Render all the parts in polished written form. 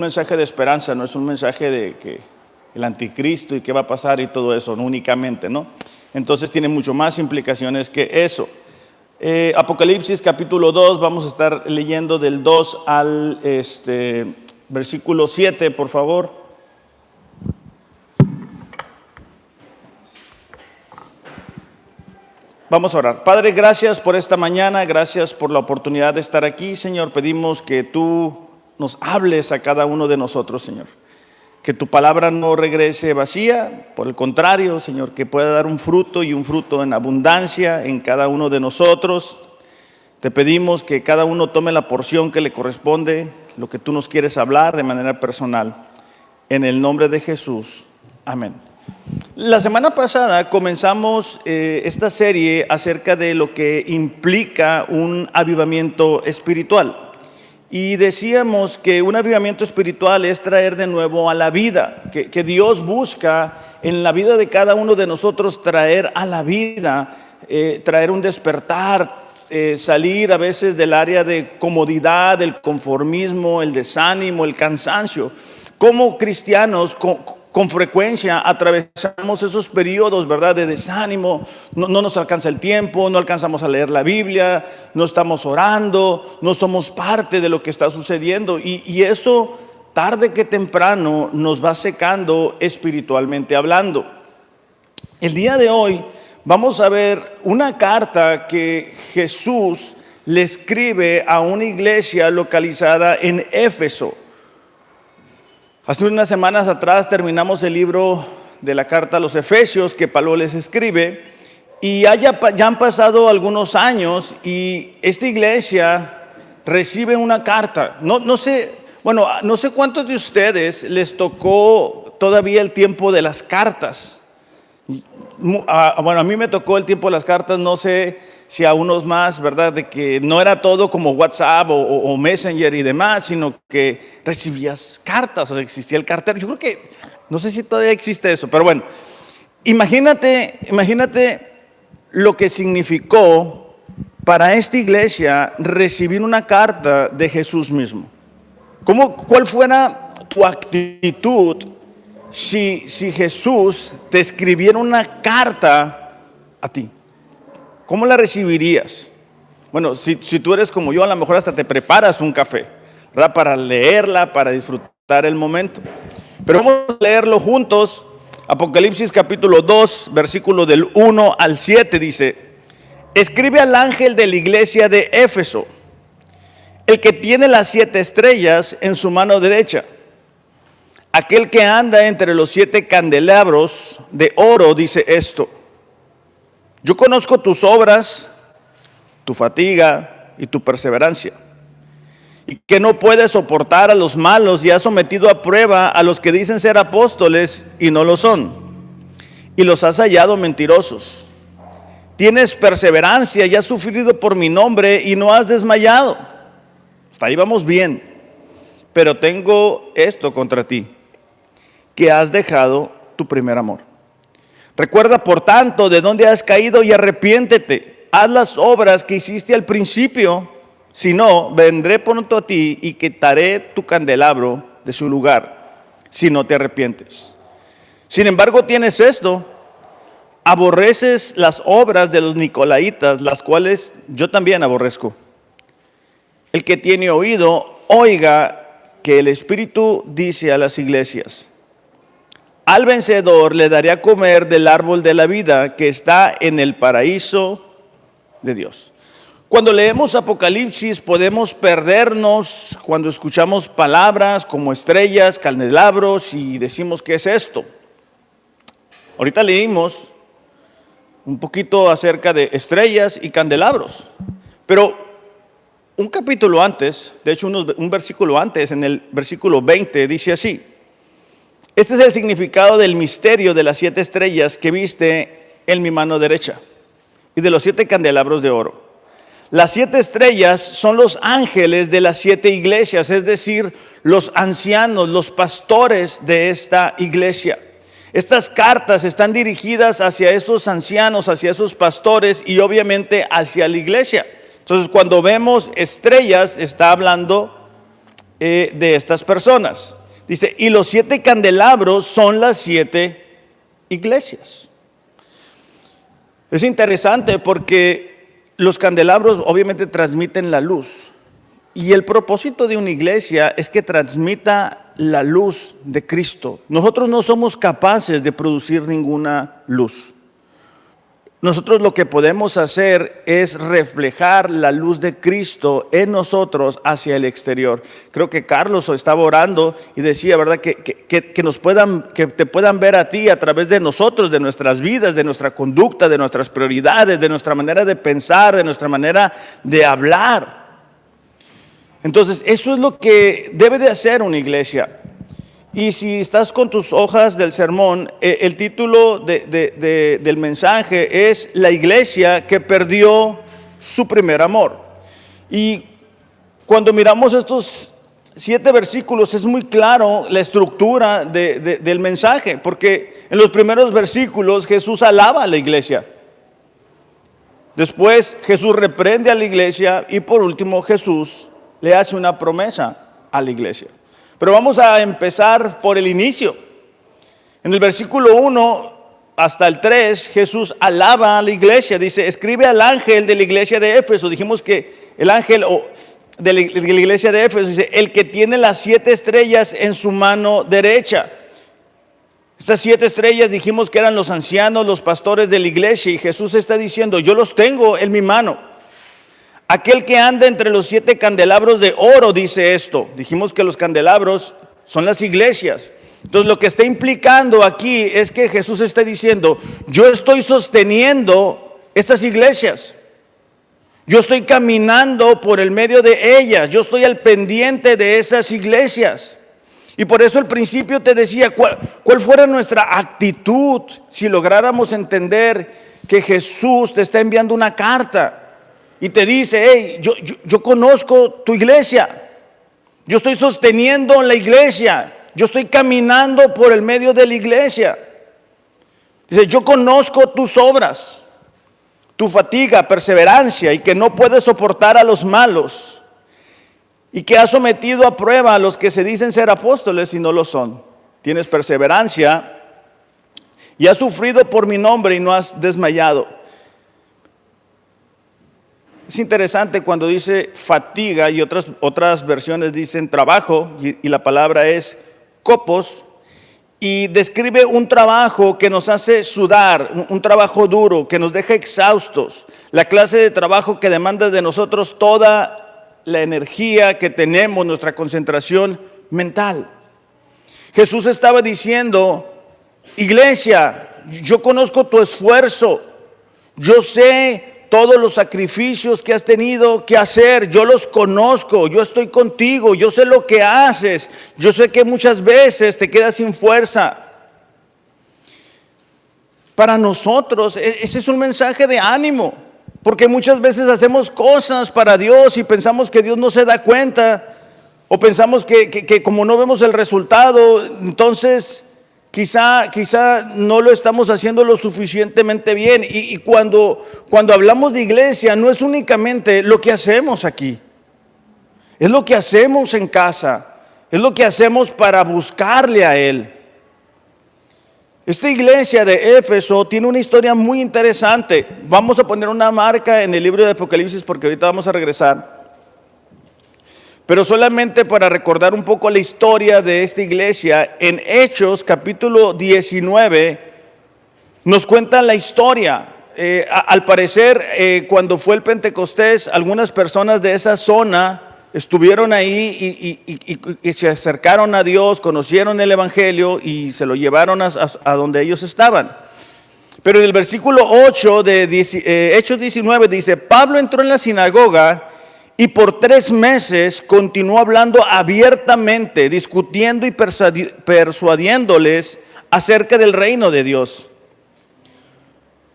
mensaje de esperanza, no es un mensaje de que el anticristo y qué va a pasar y todo eso, no únicamente, ¿no? Entonces tiene mucho más implicaciones que eso. Apocalipsis capítulo 2, vamos a estar leyendo del 2 al versículo 7, por favor. Vamos a orar. Padre, gracias por esta mañana, gracias por la oportunidad de estar aquí, Señor. Pedimos que tú nos hables a cada uno de nosotros, Señor. Que tu palabra no regrese vacía, por el contrario, Señor, que pueda dar un fruto y un fruto en abundancia en cada uno de nosotros. Te pedimos que cada uno tome la porción que le corresponde, lo que tú nos quieres hablar de manera personal. En el nombre de Jesús. Amén. La semana pasada comenzamos esta serie acerca de lo que implica un avivamiento espiritual. Y decíamos que un avivamiento espiritual es traer de nuevo a la vida, que Dios busca en la vida de cada uno de nosotros traer a la vida, traer un despertar, salir a veces del área de comodidad, del conformismo, el desánimo, el cansancio. Como cristianos con frecuencia atravesamos esos periodos, ¿verdad?, de desánimo, no nos alcanza el tiempo, no alcanzamos a leer la Biblia, no estamos orando, no somos parte de lo que está sucediendo y eso tarde que temprano nos va secando espiritualmente hablando. El día de hoy vamos a ver una carta que Jesús le escribe a una iglesia localizada en Éfeso. Hace unas semanas atrás terminamos el libro de la carta a los Efesios que Pablo les escribe y ya han pasado algunos años y esta iglesia recibe una carta. No sé cuántos de ustedes les tocó todavía el tiempo de las cartas. A mí me tocó el tiempo de las cartas, no sé si a unos más, ¿verdad? De que no era todo como WhatsApp o Messenger y demás, sino que recibías cartas, o sea, existía el cartero. Yo creo que, no sé si todavía existe eso, pero bueno, imagínate lo que significó para esta iglesia recibir una carta de Jesús mismo. ¿Cuál fuera tu actitud si Jesús te escribiera una carta a ti? ¿Cómo la recibirías? Bueno, si tú eres como yo, a lo mejor hasta te preparas un café, ¿verdad?, para leerla, para disfrutar el momento. Pero vamos a leerlo juntos. Apocalipsis capítulo 2, versículo del 1 al 7 dice: escribe al ángel de la iglesia de Éfeso, el que tiene las 7 estrellas en su mano derecha, aquel que anda entre los 7 candelabros de oro, dice esto: yo conozco tus obras, tu fatiga y tu perseverancia, y que no puedes soportar a los malos y has sometido a prueba a los que dicen ser apóstoles y no lo son, y los has hallado mentirosos. Tienes perseverancia y has sufrido por mi nombre y no has desmayado. Hasta ahí vamos bien, pero tengo esto contra ti, que has dejado tu primer amor. Recuerda, por tanto, de dónde has caído y arrepiéntete. Haz las obras que hiciste al principio. Si no, vendré pronto a ti y quitaré tu candelabro de su lugar, si no te arrepientes. Sin embargo, tienes esto: aborreces las obras de los nicolaítas, las cuales yo también aborrezco. El que tiene oído, oiga que el Espíritu dice a las iglesias: al vencedor le daré a comer del árbol de la vida que está en el paraíso de Dios. Cuando leemos Apocalipsis podemos perdernos cuando escuchamos palabras como estrellas, candelabros y decimos, ¿qué es esto? Ahorita leímos un poquito acerca de estrellas y candelabros, pero un capítulo antes, de hecho un versículo antes, en el versículo 20 dice así: este es el significado del misterio de las 7 estrellas que viste en mi mano derecha y de los 7 candelabros de oro. Las 7 estrellas son los ángeles de las 7 iglesias, es decir, los ancianos, los pastores de esta iglesia. Estas cartas están dirigidas hacia esos ancianos, hacia esos pastores y obviamente hacia la iglesia. Entonces, cuando vemos estrellas, está hablando de estas personas. Dice, y los 7 candelabros son las 7 iglesias. Es interesante porque los candelabros obviamente transmiten la luz. Y el propósito de una iglesia es que transmita la luz de Cristo. Nosotros no somos capaces de producir ninguna luz. Nosotros lo que podemos hacer es reflejar la luz de Cristo en nosotros hacia el exterior. Creo que Carlos estaba orando y decía, ¿verdad? Que te puedan ver a ti a través de nosotros, de nuestras vidas, de nuestra conducta, de nuestras prioridades, de nuestra manera de pensar, de nuestra manera de hablar. Entonces, eso es lo que debe de hacer una iglesia. Y si estás con tus hojas del sermón, el título del mensaje es La iglesia que perdió su primer amor. Y cuando miramos estos 7 versículos es muy claro la estructura del mensaje, porque en los primeros versículos Jesús alaba a la iglesia. Después Jesús reprende a la iglesia y por último Jesús le hace una promesa a la iglesia. Pero vamos a empezar por el inicio. En el versículo 1 hasta el 3, Jesús alaba a la iglesia. Dice, escribe al ángel de la iglesia de Éfeso. Dijimos que el ángel de la iglesia de Éfeso dice, el que tiene las 7 estrellas en su mano derecha. Estas 7 estrellas dijimos que eran los ancianos, los pastores de la iglesia. Y Jesús está diciendo, yo los tengo en mi mano. Aquel que anda entre los 7 candelabros de oro dice esto. Dijimos que los candelabros son las iglesias. Entonces lo que está implicando aquí es que Jesús está diciendo, yo estoy sosteniendo estas iglesias. Yo estoy caminando por el medio de ellas. Yo estoy al pendiente de esas iglesias. Y por eso al principio te decía, ¿cuál fuera nuestra actitud si lográramos entender que Jesús te está enviando una carta? Y te dice, hey, yo conozco tu iglesia. Yo estoy sosteniendo la iglesia. Yo estoy caminando por el medio de la iglesia. Dice, yo conozco tus obras, tu fatiga, perseverancia y que no puedes soportar a los malos. Y que has sometido a prueba a los que se dicen ser apóstoles y no lo son. Tienes perseverancia y has sufrido por mi nombre y no has desmayado. Es interesante cuando dice fatiga y otras versiones dicen trabajo y la palabra es copos y describe un trabajo que nos hace sudar, un trabajo duro, que nos deja exhaustos, la clase de trabajo que demanda de nosotros toda la energía que tenemos, nuestra concentración mental. Jesús estaba diciendo, iglesia, yo conozco tu esfuerzo, yo sé todos los sacrificios que has tenido que hacer, yo los conozco, yo estoy contigo, yo sé lo que haces, yo sé que muchas veces te quedas sin fuerza. Para nosotros, ese es un mensaje de ánimo, porque muchas veces hacemos cosas para Dios y pensamos que Dios no se da cuenta, o pensamos que como no vemos el resultado, entonces Quizá no lo estamos haciendo lo suficientemente bien. Y cuando hablamos de iglesia, no es únicamente lo que hacemos aquí. Es lo que hacemos en casa. Es lo que hacemos para buscarle a Él. Esta iglesia de Éfeso tiene una historia muy interesante. Vamos a poner una marca en el libro de Apocalipsis porque ahorita vamos a regresar. Pero solamente para recordar un poco la historia de esta iglesia, en Hechos capítulo 19 nos cuentan la historia. Al parecer, cuando fue el Pentecostés, algunas personas de esa zona estuvieron ahí y se acercaron a Dios, conocieron el Evangelio y se lo llevaron a donde ellos estaban. Pero en el versículo 8 de Hechos 19 dice, Pablo entró en la sinagoga y por 3 meses continuó hablando abiertamente, discutiendo y persuadiéndoles acerca del reino de Dios.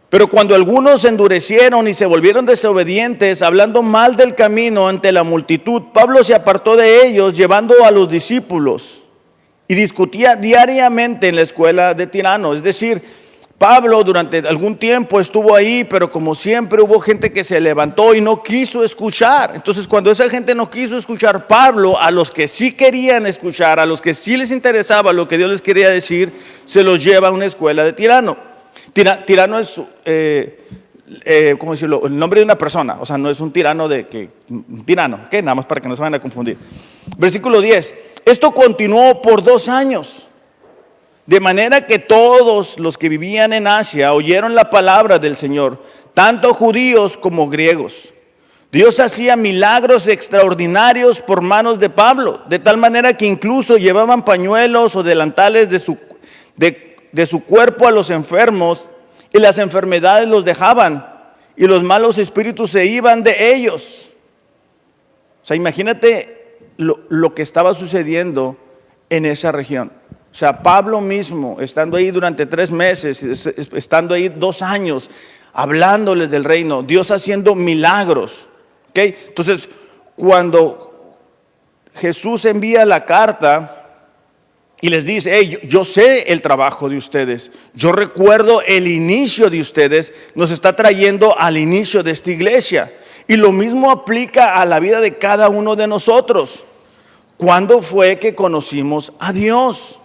Pero cuando algunos se endurecieron y se volvieron desobedientes, hablando mal del camino ante la multitud, Pablo se apartó de ellos, llevando a los discípulos, y discutía diariamente en la escuela de Tirano. Es decir, Pablo durante algún tiempo estuvo ahí, pero como siempre hubo gente que se levantó y no quiso escuchar. Entonces cuando esa gente no quiso escuchar, Pablo, a los que sí querían escuchar, a los que sí les interesaba lo que Dios les quería decir, se los lleva a una escuela de Tirano. Tirano es, ¿cómo decirlo? El nombre de una persona, o sea, no es un tirano un tirano, ¿ok? Nada más para que no se vayan a confundir. Versículo 10, esto continuó por 2 años. De manera que todos los que vivían en Asia oyeron la palabra del Señor, tanto judíos como griegos. Dios hacía milagros extraordinarios por manos de Pablo, de tal manera que incluso llevaban pañuelos o delantales de su cuerpo a los enfermos, y las enfermedades los dejaban, y los malos espíritus se iban de ellos. O sea, imagínate lo que estaba sucediendo en esa región. O sea, Pablo mismo, estando ahí durante 3 meses, estando ahí 2 años, hablándoles del reino, Dios haciendo milagros. ¿Okay? Entonces, cuando Jesús envía la carta y les dice, hey, yo sé el trabajo de ustedes, yo recuerdo el inicio de ustedes, nos está trayendo al inicio de esta iglesia. Y lo mismo aplica a la vida de cada uno de nosotros. ¿Cuándo fue que conocimos a Dios?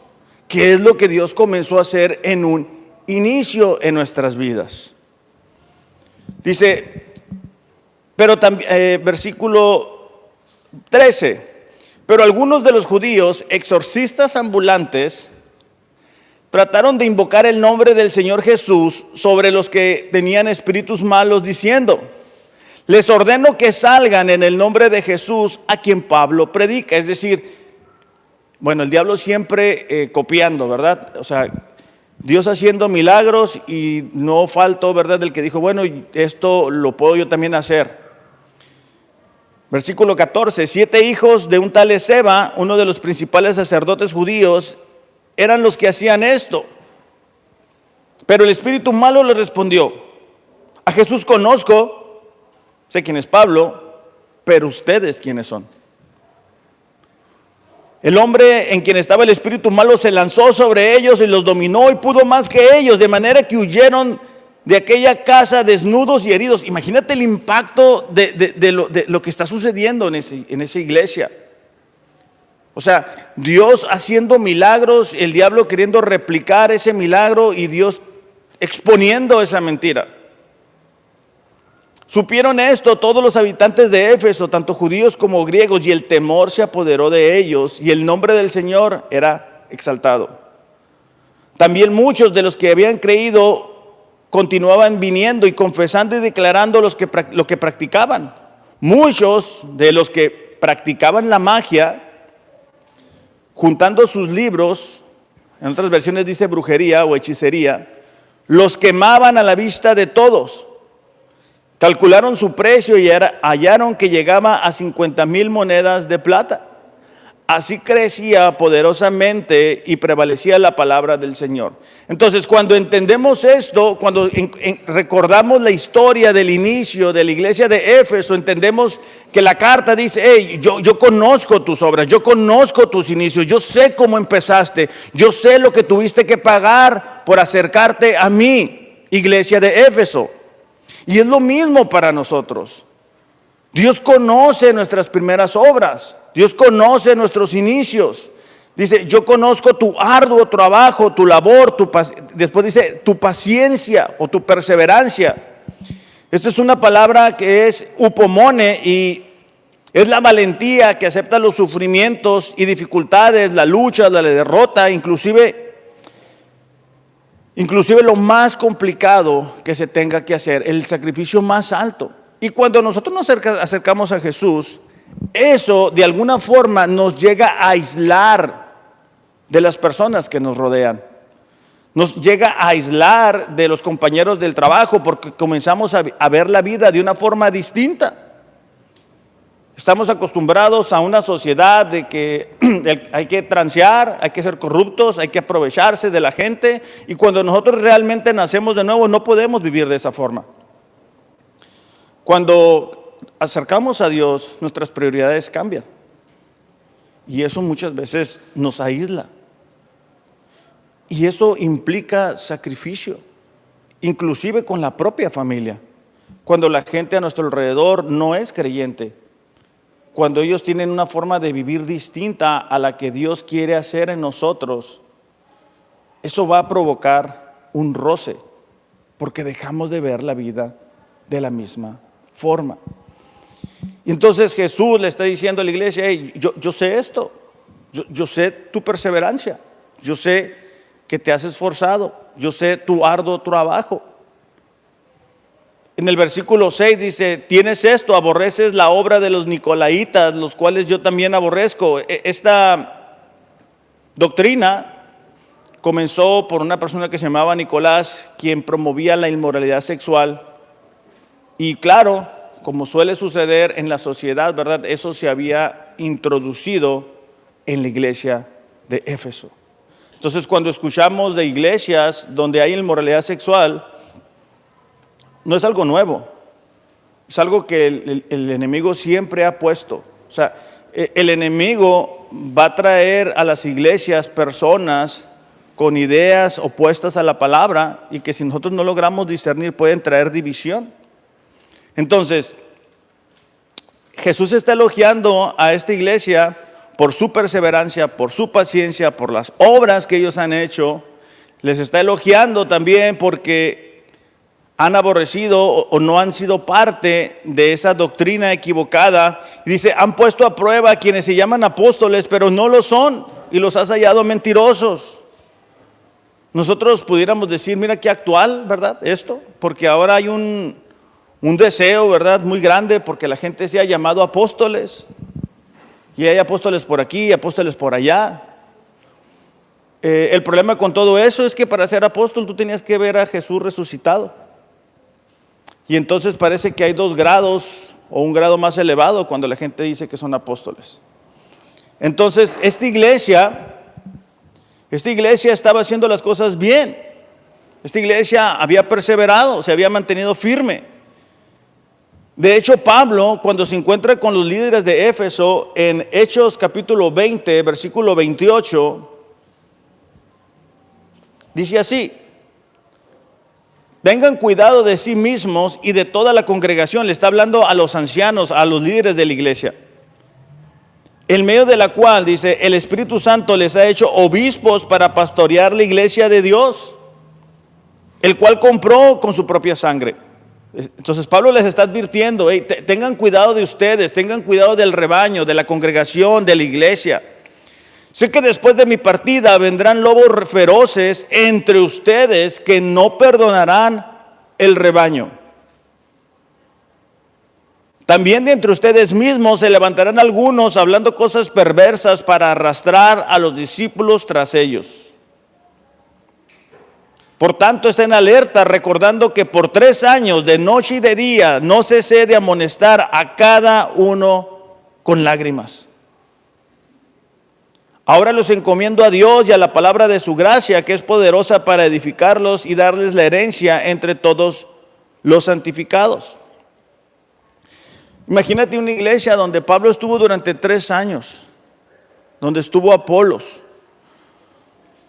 ¿Qué es lo que Dios comenzó a hacer en un inicio en nuestras vidas? Dice, pero también, versículo 13, pero algunos de los judíos, exorcistas ambulantes, trataron de invocar el nombre del Señor Jesús sobre los que tenían espíritus malos, diciendo, les ordeno que salgan en el nombre de Jesús a quien Pablo predica. Es decir, bueno, el diablo siempre copiando, ¿verdad? O sea, Dios haciendo milagros y no faltó, ¿verdad? Del que dijo, bueno, esto lo puedo yo también hacer. Versículo 14, 7 hijos de un tal Esceva, uno de los principales sacerdotes judíos, eran los que hacían esto. Pero el espíritu malo le respondió, a Jesús conozco, sé quién es Pablo, pero ustedes quiénes son. El hombre en quien estaba el espíritu malo se lanzó sobre ellos y los dominó y pudo más que ellos, de manera que huyeron de aquella casa desnudos y heridos. Imagínate el impacto de lo que está sucediendo en esa iglesia. O sea, Dios haciendo milagros, el diablo queriendo replicar ese milagro y Dios exponiendo esa mentira. Supieron esto todos los habitantes de Éfeso, tanto judíos como griegos, y el temor se apoderó de ellos, y el nombre del Señor era exaltado. También muchos de los que habían creído continuaban viniendo y confesando y declarando lo que practicaban. Muchos de los que practicaban la magia, juntando sus libros, en otras versiones dice brujería o hechicería, los quemaban a la vista de todos. Calcularon su precio y hallaron que llegaba a 50,000 monedas de plata. Así crecía poderosamente y prevalecía la palabra del Señor. Entonces, cuando entendemos esto, cuando recordamos la historia del inicio de la iglesia de Éfeso, entendemos que la carta dice, hey, yo conozco tus obras, yo conozco tus inicios, yo sé cómo empezaste, yo sé lo que tuviste que pagar por acercarte a mí, iglesia de Éfeso. Y es lo mismo para nosotros. Dios conoce nuestras primeras obras. Dios conoce nuestros inicios. Dice, yo conozco tu arduo trabajo, tu labor, después dice, tu paciencia o tu perseverancia. Esta es una palabra que es upomone y es la valentía que acepta los sufrimientos y dificultades, la lucha, la derrota, inclusive lo más complicado que se tenga que hacer, el sacrificio más alto. Y cuando nosotros nos acercamos a Jesús, eso de alguna forma nos llega a aislar de las personas que nos rodean. Nos llega a aislar de los compañeros del trabajo porque comenzamos a ver la vida de una forma distinta. Estamos acostumbrados a una sociedad de que hay que transear, hay que ser corruptos, hay que aprovecharse de la gente, y cuando nosotros realmente nacemos de nuevo no podemos vivir de esa forma. Cuando acercamos a Dios, nuestras prioridades cambian y eso muchas veces nos aísla y eso implica sacrificio. inclusive con la propia familia, cuando la gente a nuestro alrededor no es creyente, cuando ellos tienen una forma de vivir distinta a la que Dios quiere hacer en nosotros. Eso va a provocar un roce, porque dejamos de ver la vida de la misma forma. Y entonces Jesús le está diciendo a la iglesia: hey, yo sé esto, yo sé tu perseverancia, yo sé que te has esforzado, yo sé tu arduo trabajo. En el versículo 6 dice: tienes esto, aborreces la obra de los nicolaítas, los cuales yo también aborrezco. Esta doctrina comenzó por una persona que se llamaba Nicolás, quien promovía la inmoralidad sexual. Y claro, como suele suceder en la sociedad, ¿verdad?, eso se había introducido en la iglesia de Éfeso. Entonces, cuando escuchamos de iglesias donde hay inmoralidad sexual, no es algo nuevo, es algo que el enemigo siempre ha puesto. O sea, el enemigo va a traer a las iglesias personas con ideas opuestas a la palabra, y que si nosotros no logramos discernir pueden traer división. Entonces, Jesús está elogiando a esta iglesia por su perseverancia, por su paciencia, por las obras que ellos han hecho. Les está elogiando también porque han aborrecido o no han sido parte de esa doctrina equivocada. Y dice: han puesto a prueba a quienes se llaman apóstoles, pero no lo son, y los has hallado mentirosos. Nosotros pudiéramos decir: mira qué actual, ¿verdad?, esto, porque ahora hay un deseo, ¿verdad?, muy grande porque la gente se ha llamado apóstoles, y hay apóstoles por aquí, apóstoles por allá. El problema con todo eso es que para ser apóstol tú tenías que ver a Jesús resucitado. Y entonces parece que hay dos grados, o un grado más elevado, cuando la gente dice que son apóstoles. Entonces esta iglesia estaba haciendo las cosas bien. Esta iglesia había perseverado, se había mantenido firme. De hecho, Pablo, cuando se encuentra con los líderes de Éfeso, en Hechos capítulo 20, versículo 28, dice así: tengan cuidado de sí mismos y de toda la congregación. Le está hablando a los ancianos, a los líderes de la iglesia, en medio de la cual, dice, el Espíritu Santo les ha hecho obispos para pastorear la iglesia de Dios, el cual compró con su propia sangre. Entonces Pablo les está advirtiendo: hey, tengan cuidado de ustedes, tengan cuidado del rebaño, de la congregación, de la iglesia. Sé que después de mi partida vendrán lobos feroces entre ustedes que no perdonarán el rebaño. También de entre ustedes mismos se levantarán algunos hablando cosas perversas para arrastrar a los discípulos tras ellos. Por tanto, estén alerta, recordando que por 3 años, de noche y de día, no cesé de amonestar a cada uno con lágrimas. Ahora los encomiendo a Dios y a la palabra de su gracia, que es poderosa para edificarlos y darles la herencia entre todos los santificados. Imagínate una iglesia donde Pablo estuvo durante 3 años, donde estuvo Apolos,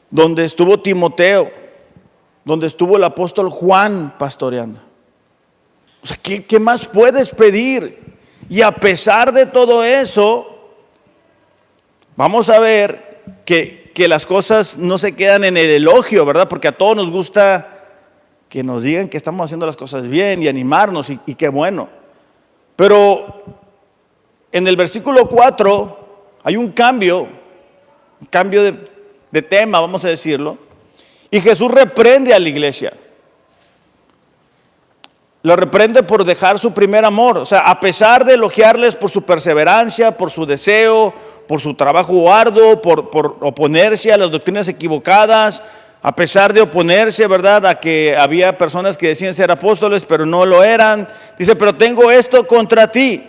donde estuvo Timoteo, donde estuvo el apóstol Juan pastoreando. O sea, ¿qué más puedes pedir? Y a pesar de todo eso, vamos a ver que las cosas no se quedan en el elogio, ¿verdad? Porque a todos nos gusta que nos digan que estamos haciendo las cosas bien y animarnos, y qué bueno. Pero en el versículo 4 hay un cambio de tema, vamos a decirlo. Y Jesús reprende a la iglesia. Lo reprende por dejar su primer amor. O sea, a pesar de elogiarles por su perseverancia, por su deseo, por su trabajo arduo, por oponerse a las doctrinas equivocadas, a pesar de oponerse, ¿verdad?, a que había personas que decían ser apóstoles pero no lo eran, dice: pero tengo esto contra ti,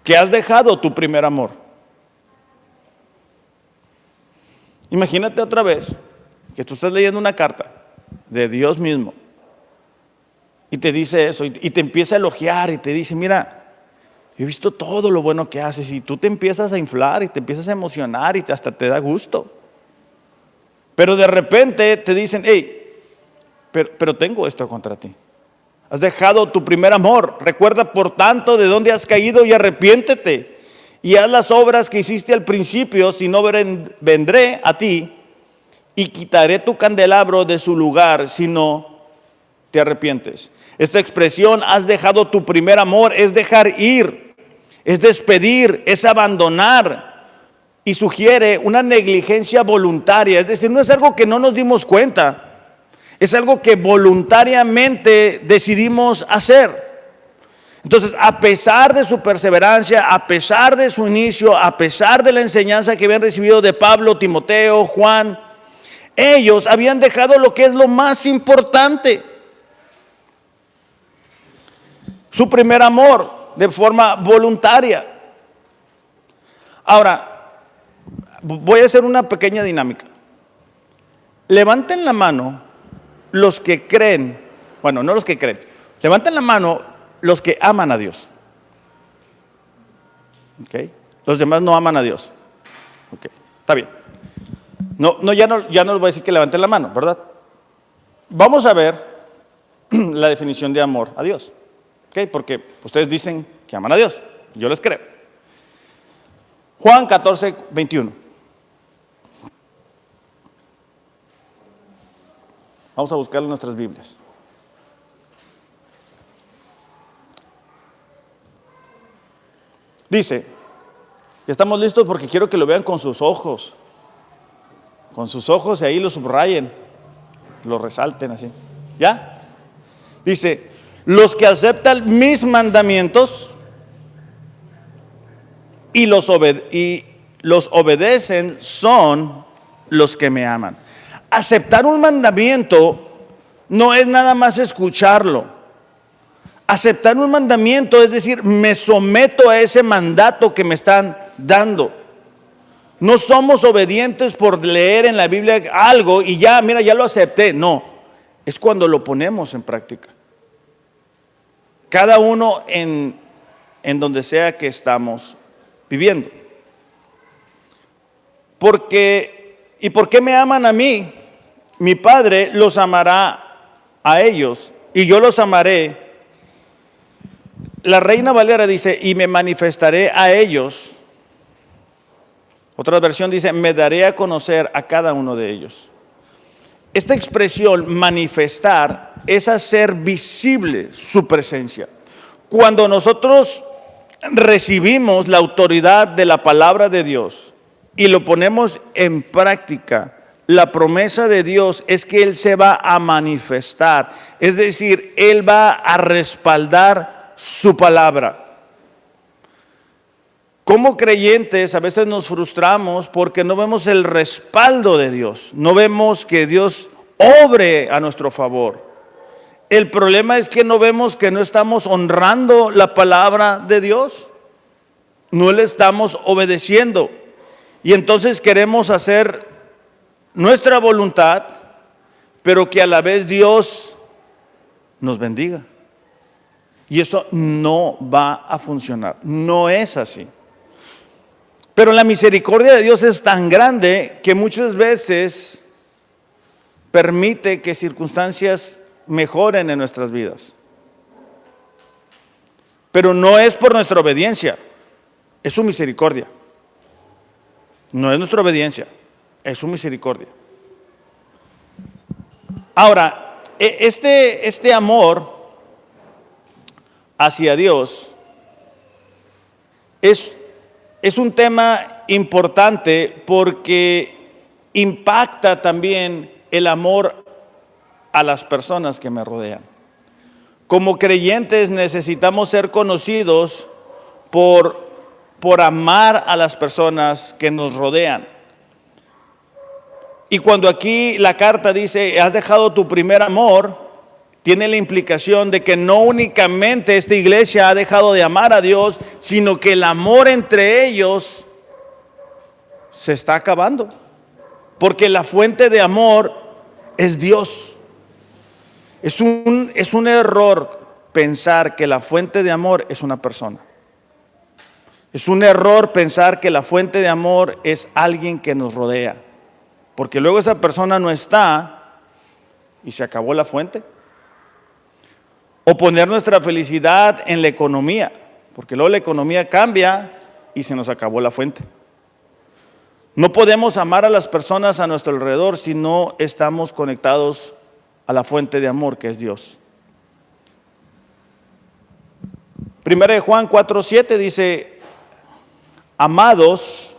que has dejado tu primer amor. Imagínate otra vez que tú estás leyendo una carta de Dios mismo y te dice eso, y te empieza a elogiar y te dice: mira, he visto todo lo bueno que haces, y tú te empiezas a inflar y te empiezas a emocionar y hasta te da gusto. Pero de repente te dicen, hey, pero tengo esto contra ti. Has dejado tu primer amor. Recuerda por tanto de dónde has caído y arrepiéntete. Y haz las obras que hiciste al principio, si no vendré a ti y quitaré tu candelabro de su lugar si no te arrepientes. Esta expresión, has dejado tu primer amor, es dejar ir, es despedir, es abandonar. Y sugiere una negligencia voluntaria, es decir, no es algo que no nos dimos cuenta, es algo que voluntariamente decidimos hacer. Entonces, a pesar de su perseverancia, a pesar de su inicio, a pesar de la enseñanza que habían recibido de Pablo, Timoteo, Juan, ellos habían dejado lo que es lo más importante, su primer amor, de forma voluntaria. Ahora, voy a hacer una pequeña dinámica. Levanten la mano los que creen, bueno, no los que creen, levanten la mano los que aman a Dios. ¿Ok? Los demás no aman a Dios. Ok, está bien. Ya no les voy a decir que levanten la mano, ¿verdad? Vamos a ver la definición de amor a Dios. ¿Ok? Porque ustedes dicen que aman a Dios. Yo les creo. Juan 14, 21. Vamos a buscarlo en nuestras Biblias. Dice, estamos listos porque quiero que lo vean con sus ojos. Con sus ojos y ahí lo subrayen, lo resalten así. ¿Ya? Dice, los que aceptan mis mandamientos y los obedecen son los que me aman. Aceptar un mandamiento no es nada más escucharlo. Aceptar un mandamiento es decir, me someto a ese mandato que me están dando. No somos obedientes por leer en la Biblia algo y ya, mira, ya lo acepté. No, es cuando lo ponemos en práctica. Cada uno en donde sea que estamos viviendo. ¿Y por qué me aman a mí? Mi Padre los amará a ellos y yo los amaré. La Reina Valera dice, y me manifestaré a ellos. Otra versión dice, me daré a conocer a cada uno de ellos. Esta expresión, manifestar, es hacer visible su presencia. Cuando nosotros recibimos la autoridad de la palabra de Dios y lo ponemos en práctica, la promesa de Dios es que Él se va a manifestar. Es decir, Él va a respaldar su palabra. Como creyentes a veces nos frustramos porque no vemos el respaldo de Dios. No vemos que Dios obre a nuestro favor. El problema es que no vemos que no estamos honrando la palabra de Dios. No le estamos obedeciendo. Y entonces queremos hacer nuestra voluntad, pero que a la vez Dios nos bendiga. Y eso no va a funcionar. No es así. Pero la misericordia de Dios es tan grande que muchas veces permite que circunstancias mejoren en nuestras vidas. Pero no es por nuestra obediencia, es su misericordia. No es nuestra obediencia, es su misericordia. Ahora, este amor hacia Dios es un tema importante porque impacta también el amor a las personas que me rodean. Como creyentes necesitamos ser conocidos por amar a las personas que nos rodean. Y cuando aquí la carta dice, has dejado tu primer amor, tiene la implicación de que no únicamente esta iglesia ha dejado de amar a Dios, sino que el amor entre ellos se está acabando. Porque la fuente de amor es Dios. Es un error pensar que la fuente de amor es una persona. Es un error pensar que la fuente de amor es alguien que nos rodea. porque luego esa persona no está y se acabó la fuente. O poner nuestra felicidad en la economía, porque luego la economía cambia y se nos acabó la fuente. No podemos amar a las personas a nuestro alrededor si no estamos conectados a la fuente de amor que es Dios. Primera de Juan 4:7 dice: amados,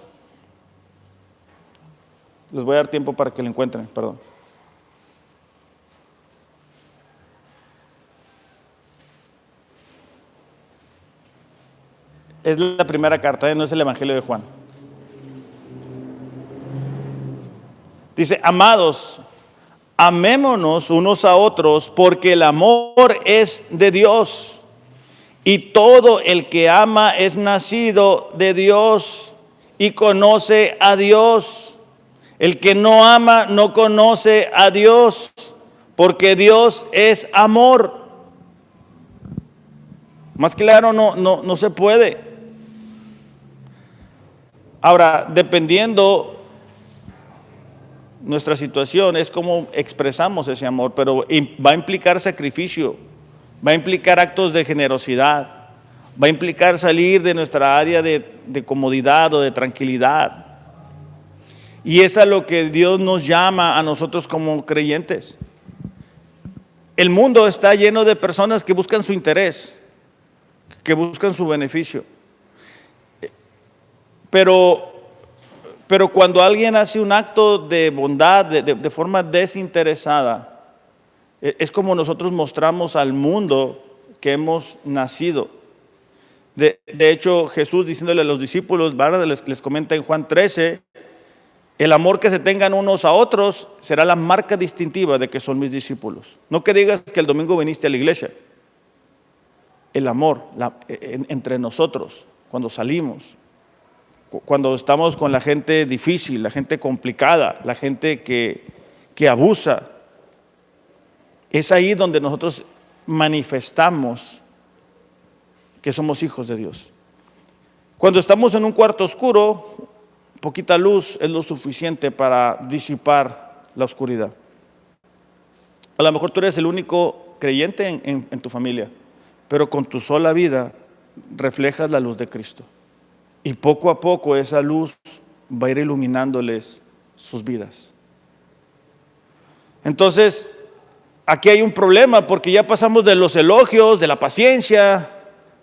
les voy a dar tiempo para que lo encuentren, perdón. Es la primera carta, no es el Evangelio de Juan. Dice: amados, amémonos unos a otros, porque el amor es de Dios, y todo el que ama es nacido de Dios y conoce a Dios. El que no ama no conoce a Dios, porque Dios es amor. Más claro no se puede. Ahora, dependiendo nuestra situación, es como expresamos ese amor, pero va a implicar sacrificio, va a implicar actos de generosidad, va a implicar salir de nuestra área de comodidad o de tranquilidad. Y es a lo que Dios nos llama a nosotros como creyentes. El mundo está lleno de personas que buscan su interés, que buscan su beneficio. Pero cuando alguien hace un acto de bondad de forma desinteresada, es como nosotros mostramos al mundo que hemos nacido. De hecho, Jesús, diciéndole a los discípulos, les comenta en Juan 13, el amor que se tengan unos a otros será la marca distintiva de que son mis discípulos. No que digas que el domingo viniste a la iglesia. El amor entre nosotros, cuando salimos, cuando estamos con la gente difícil, la gente complicada, la gente que abusa, es ahí donde nosotros manifestamos que somos hijos de Dios. Cuando estamos en un cuarto oscuro, poquita luz es lo suficiente para disipar la oscuridad. A lo mejor tú eres el único creyente en tu familia, pero con tu sola vida reflejas la luz de Cristo. Y poco a poco esa luz va a ir iluminándoles sus vidas. Entonces, aquí hay un problema, porque ya pasamos de los elogios, de la paciencia,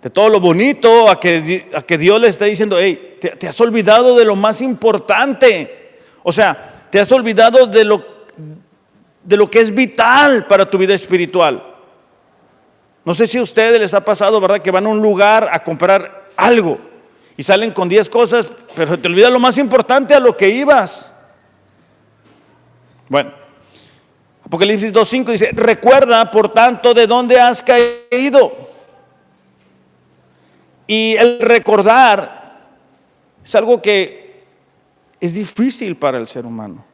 de todo lo bonito, a que Dios le está diciendo: hey, te has olvidado de lo más importante. O sea, te has olvidado de lo que es vital para tu vida espiritual. No sé si a ustedes les ha pasado, ¿verdad?, que van a un lugar a comprar algo y salen con 10 cosas, pero te olvida lo más importante, a lo que ibas. Bueno, Apocalipsis 2:5 dice: recuerda, por tanto, de dónde has caído. Y el recordar es algo que es difícil para el ser humano,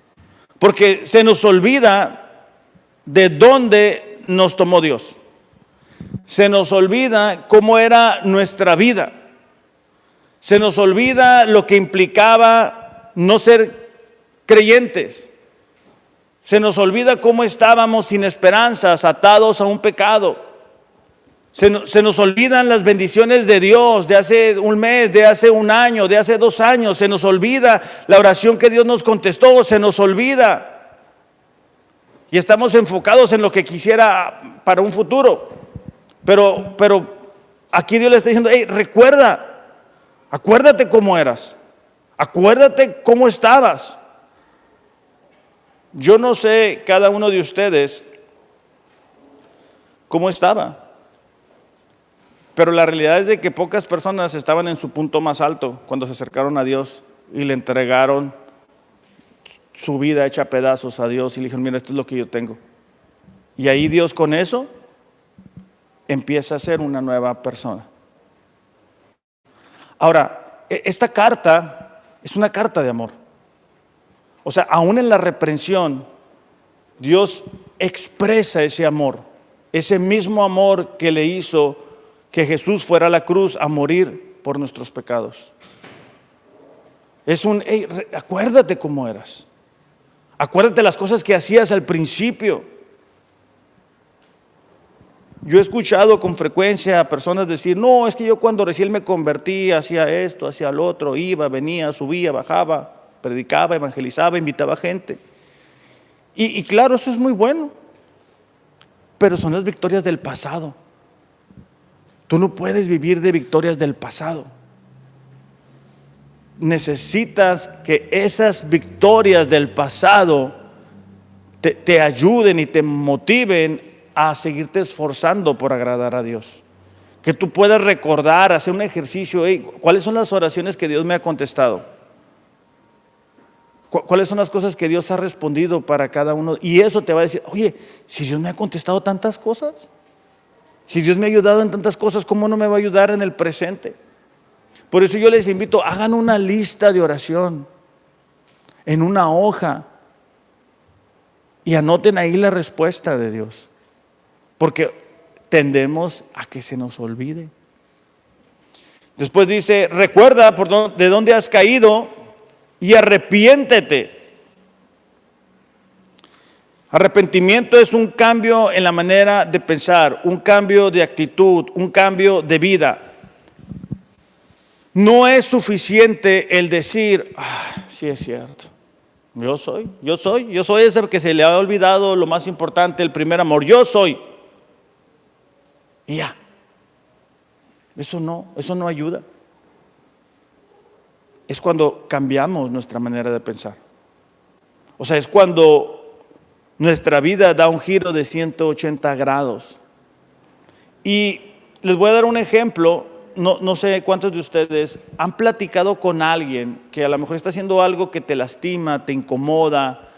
porque se nos olvida de dónde nos tomó Dios. Se nos olvida cómo era nuestra vida. Se nos olvida lo que implicaba no ser creyentes. Se nos olvida cómo estábamos sin esperanzas, atados a un pecado. Se nos olvidan las bendiciones de Dios de hace un mes, de hace un año, de hace 2 años. Se nos olvida la oración que Dios nos contestó, se nos olvida. Y estamos enfocados en lo que quisiera para un futuro. Pero aquí Dios le está diciendo: hey, recuerda, acuérdate cómo eras, acuérdate cómo estabas. Yo no sé cada uno de ustedes cómo estaba, pero la realidad es de que pocas personas estaban en su punto más alto cuando se acercaron a Dios y le entregaron su vida hecha a pedazos a Dios y le dijeron: mira, esto es lo que yo tengo. Y ahí Dios con eso empieza a ser una nueva persona. Ahora, esta carta es una carta de amor. O sea, aún en la reprensión, Dios expresa ese amor, ese mismo amor que le hizo que Jesús fuera a la cruz a morir por nuestros pecados. Es hey, acuérdate cómo eras. Acuérdate las cosas que hacías al principio. Yo he escuchado con frecuencia a personas decir, no, es que yo cuando recién me convertí hacía esto, hacía lo otro, iba, venía, subía, bajaba, predicaba, evangelizaba, invitaba gente. Y claro, eso es muy bueno, pero son las victorias del pasado. Tú no puedes vivir de victorias del pasado. Necesitas que esas victorias del pasado te ayuden y te motiven a seguirte esforzando por agradar a Dios. Que tú puedas recordar, hacer un ejercicio, ¿cuáles son las oraciones que Dios me ha contestado? ¿Cuáles son las cosas que Dios ha respondido para cada uno? Y eso te va a decir, oye, si Dios me ha contestado tantas cosas, si Dios me ha ayudado en tantas cosas, ¿cómo no me va a ayudar en el presente? Por eso yo les invito, hagan una lista de oración en una hoja y anoten ahí la respuesta de Dios, porque tendemos a que se nos olvide. Después dice, recuerda de dónde has caído y arrepiéntete. Arrepentimiento es un cambio en la manera de pensar, un cambio de actitud, un cambio de vida. No es suficiente el decir, sí es cierto, yo soy ese que se le ha olvidado lo más importante, el primer amor, yo soy. Y ya, eso no ayuda. Es cuando cambiamos nuestra manera de pensar. O sea, es cuando nuestra vida da un giro de 180 grados. Y les voy a dar un ejemplo. No sé cuántos de ustedes han platicado con alguien que a lo mejor está haciendo algo que te lastima, te incomoda,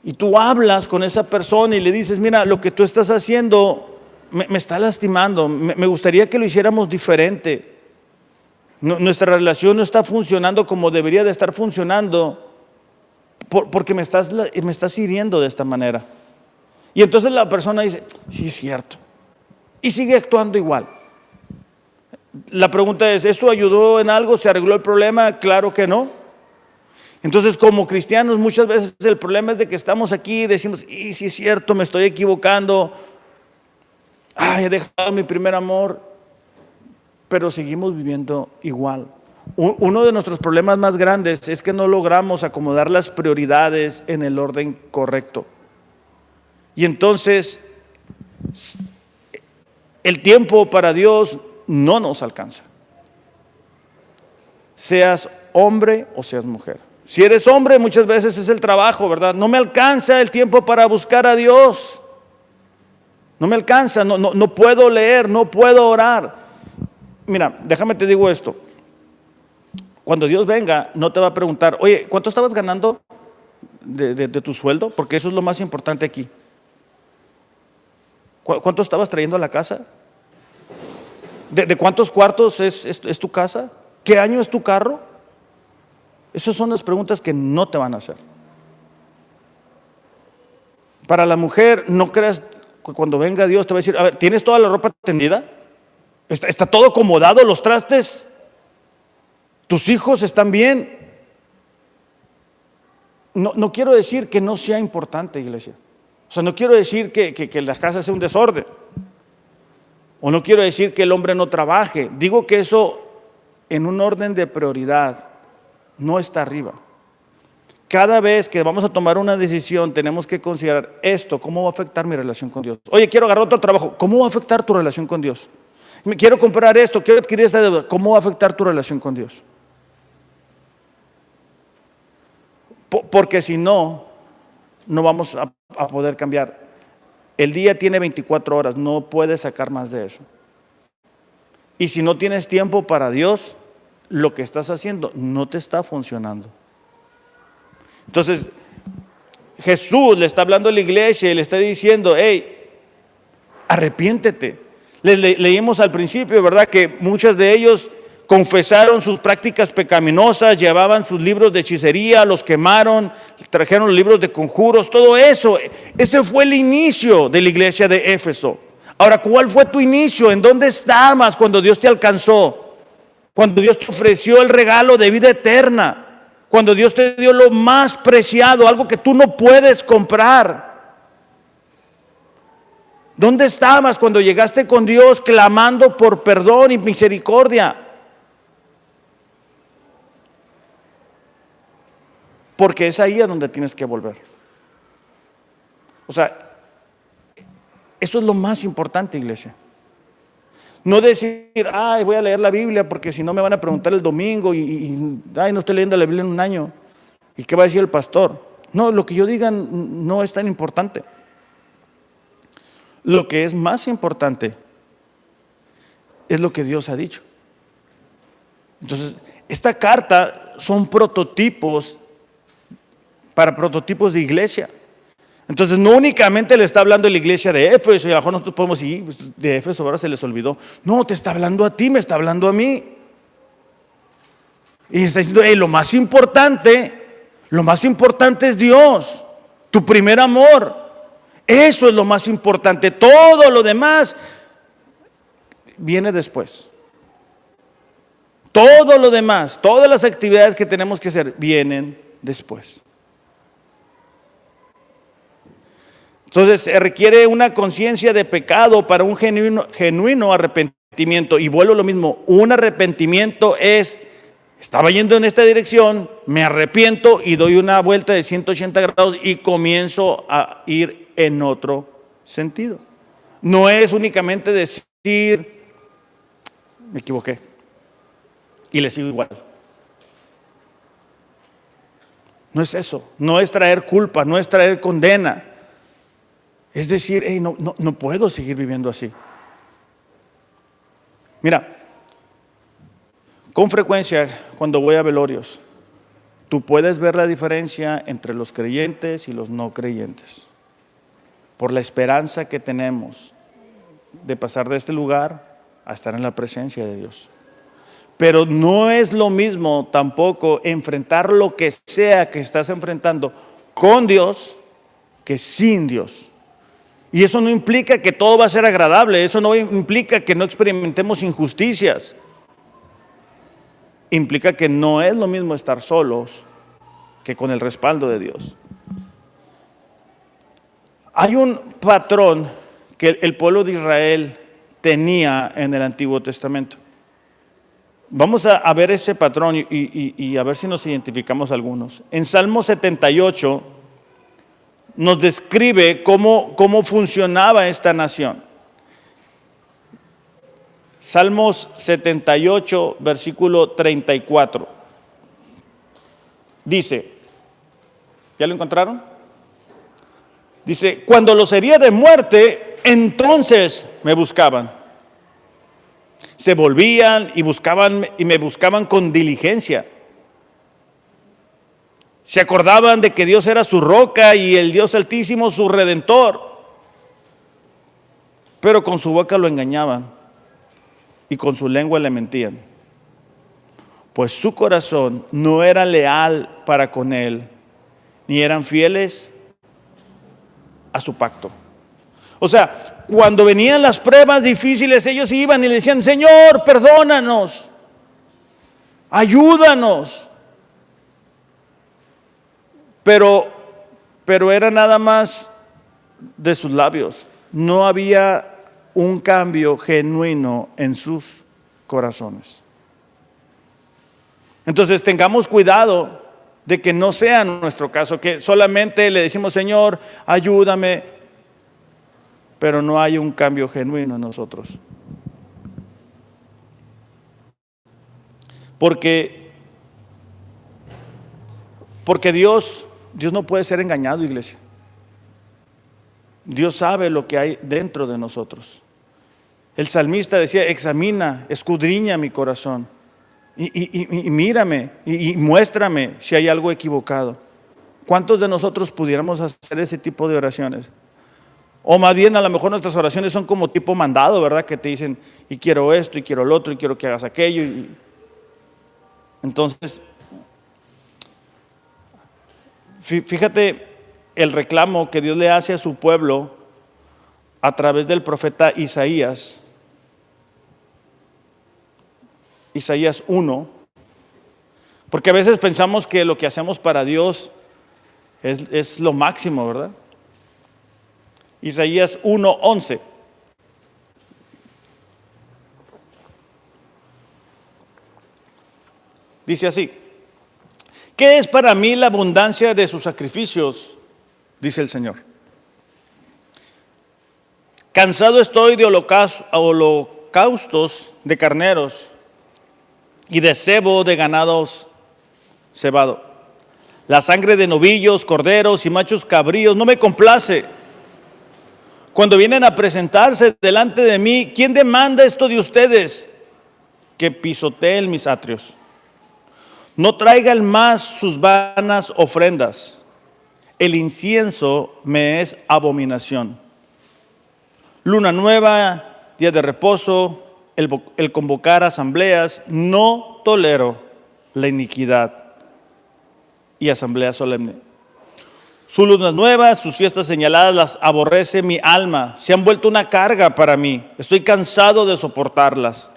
y tú hablas con esa persona y le dices, mira, lo que tú estás haciendo me está lastimando, me gustaría que lo hiciéramos diferente. Nuestra relación no está funcionando como debería de estar funcionando porque me estás hiriendo de esta manera. Y entonces la persona dice, sí es cierto, y sigue actuando igual. La pregunta es, ¿eso ayudó en algo? ¿Se arregló el problema? Claro que no. Entonces, como cristianos, muchas veces el problema es de que estamos aquí y decimos, sí es cierto, me estoy equivocando, he dejado mi primer amor, pero seguimos viviendo igual. Uno de nuestros problemas más grandes es que no logramos acomodar las prioridades en el orden correcto. Y entonces, el tiempo para Dios no nos alcanza. Seas hombre o seas mujer. Si eres hombre, muchas veces es el trabajo, ¿verdad? No me alcanza el tiempo para buscar a Dios. No me alcanza, no puedo leer, no puedo orar. Mira, déjame te digo esto. Cuando Dios venga, no te va a preguntar, oye, ¿cuánto estabas ganando de tu sueldo? Porque eso es lo más importante aquí. ¿Cuánto estabas trayendo a la casa? ¿De cuántos cuartos es tu casa? ¿Qué año es tu carro? Esas son las preguntas que no te van a hacer. Para la mujer, no creas que cuando venga Dios te va a decir, a ver, ¿tienes toda la ropa tendida? ¿Está todo acomodado, los trastes? ¿Tus hijos están bien? No quiero decir que no sea importante, iglesia. O sea, no quiero decir que la casa sea un desorden. O no quiero decir que el hombre no trabaje. Digo que eso en un orden de prioridad no está arriba. Cada vez que vamos a tomar una decisión tenemos que considerar esto, ¿cómo va a afectar mi relación con Dios? Oye, quiero agarrar otro trabajo, ¿cómo va a afectar tu relación con Dios? Quiero comprar esto, quiero adquirir esta deuda, ¿cómo va a afectar tu relación con Dios? Porque si no vamos a poder cambiar. El día tiene 24 horas, no puedes sacar más de eso. Y si no tienes tiempo para Dios, lo que estás haciendo no te está funcionando. Entonces, Jesús le está hablando a la iglesia y le está diciendo, hey, arrepiéntete. Leímos al principio, ¿verdad? Que muchos de ellos confesaron sus prácticas pecaminosas, llevaban sus libros de hechicería, los quemaron, trajeron los libros de conjuros, todo eso. Ese fue el inicio de la iglesia de Éfeso. Ahora, ¿cuál fue tu inicio? ¿En dónde estabas cuando Dios te alcanzó? Cuando Dios te ofreció el regalo de vida eterna. Cuando Dios te dio lo más preciado, algo que tú no puedes comprar. ¿Dónde estabas cuando llegaste con Dios clamando por perdón y misericordia? Porque es ahí a donde tienes que volver. O sea, eso es lo más importante, iglesia. No decir, ay, voy a leer la Biblia porque si no me van a preguntar el domingo ay, no estoy leyendo la Biblia en un año. ¿Y qué va a decir el pastor? No, lo que yo diga no es tan importante. Lo que es más importante es lo que Dios ha dicho. Entonces, esta carta son prototipos para prototipos de iglesia. Entonces, no únicamente le está hablando a la iglesia de Éfeso, y a lo mejor nosotros podemos decir, de Éfeso ahora se les olvidó. No, te está hablando a ti, me está hablando a mí. Y está diciendo, lo más importante es Dios, tu primer amor. Eso es lo más importante. Todo lo demás viene después. Todo lo demás, todas las actividades que tenemos que hacer, vienen después. Entonces se requiere una conciencia de pecado para un genuino arrepentimiento. Y vuelvo a lo mismo, un arrepentimiento estaba yendo en esta dirección, me arrepiento y doy una vuelta de 180 grados y comienzo a ir en otro sentido. No es únicamente decir, me equivoqué y le sigo igual. No es eso, no es traer culpa, no es traer condena. Es decir, no puedo seguir viviendo así. Mira, con frecuencia cuando voy a velorios, tú puedes ver la diferencia entre los creyentes y los no creyentes. Por la esperanza que tenemos de pasar de este lugar a estar en la presencia de Dios. Pero no es lo mismo tampoco enfrentar lo que sea que estás enfrentando con Dios que sin Dios. Y eso no implica que todo va a ser agradable, eso no implica que no experimentemos injusticias. Implica que no es lo mismo estar solos que con el respaldo de Dios. Hay un patrón que el pueblo de Israel tenía en el Antiguo Testamento. Vamos a ver ese patrón y a ver si nos identificamos algunos. En Salmo 78 nos describe cómo funcionaba esta nación. Salmos 78, versículo 34. Dice, ¿ya lo encontraron? Dice, cuando los hería de muerte, entonces me buscaban. Se volvían y me buscaban con diligencia. Se acordaban de que Dios era su roca y el Dios Altísimo su redentor. Pero con su boca lo engañaban y con su lengua le mentían. Pues su corazón no era leal para con él, ni eran fieles a su pacto. O sea, cuando venían las pruebas difíciles, ellos iban y le decían, Señor, perdónanos, ayúdanos. Pero era nada más de sus labios. No había un cambio genuino en sus corazones. Entonces tengamos cuidado de que no sea nuestro caso, que solamente le decimos, Señor, ayúdame, pero no hay un cambio genuino en nosotros. Porque Dios no puede ser engañado, iglesia. Dios sabe lo que hay dentro de nosotros. El salmista decía, examina, escudriña mi corazón y mírame y muéstrame si hay algo equivocado. ¿Cuántos de nosotros pudiéramos hacer ese tipo de oraciones? O más bien a lo mejor nuestras oraciones son como tipo mandado, ¿verdad? Que te dicen, y quiero esto, y quiero lo otro, y quiero que hagas aquello. Entonces, fíjate el reclamo que Dios le hace a su pueblo a través del profeta Isaías. Isaías 1, Porque a veces pensamos que lo que hacemos para Dios es lo máximo, ¿verdad? Isaías 1:11. Dice así: ¿qué es para mí la abundancia de sus sacrificios? Dice el Señor. Cansado estoy de holocaustos de carneros y de cebo de ganados cebado. La sangre de novillos, corderos y machos cabríos no me complace. Cuando vienen a presentarse delante de mí, ¿quién demanda esto de ustedes? Que pisoteen mis atrios. No traigan más sus vanas ofrendas. El incienso me es abominación. Luna nueva, día de reposo, el convocar asambleas, no tolero la iniquidad y asamblea solemne. Sus lunas nuevas, sus fiestas señaladas las aborrece mi alma. Se han vuelto una carga para mí. Estoy cansado de soportarlas.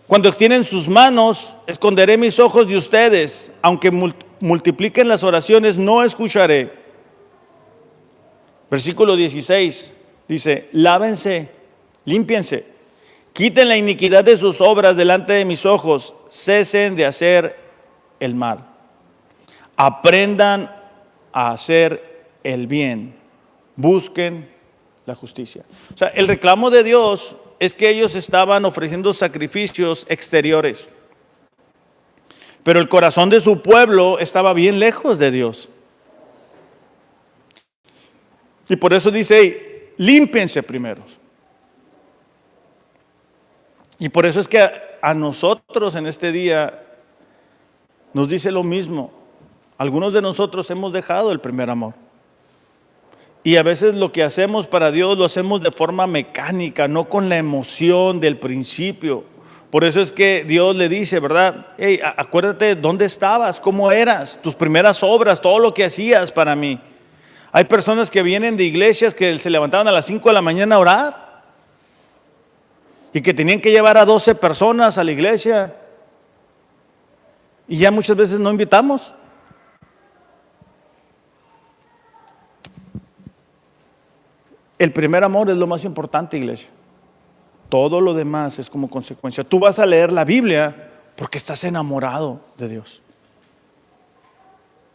Cuando extienden sus manos, esconderé mis ojos de ustedes. Aunque multipliquen las oraciones, no escucharé. Versículo 16 dice: lávense, límpiense, quiten la iniquidad de sus obras delante de mis ojos, cesen de hacer el mal. Aprendan a hacer el bien, busquen la justicia. O sea, el reclamo de Dios es que ellos estaban ofreciendo sacrificios exteriores, pero el corazón de su pueblo estaba bien lejos de Dios. Y por eso dice: hey, límpiense primero. Y por eso es que a nosotros en este día nos dice lo mismo. Algunos de nosotros hemos dejado el primer amor. Y a veces lo que hacemos para Dios lo hacemos de forma mecánica, no con la emoción del principio. Por eso es que Dios le dice, ¿verdad? Hey, acuérdate dónde estabas, cómo eras, tus primeras obras, todo lo que hacías para mí. Hay personas que vienen de iglesias que se levantaban a las 5 de la mañana a orar y que tenían que llevar a 12 personas a la iglesia. Y ya muchas veces no invitamos. El primer amor es lo más importante, iglesia. Todo lo demás es como consecuencia. Tú vas a leer la Biblia porque estás enamorado de Dios.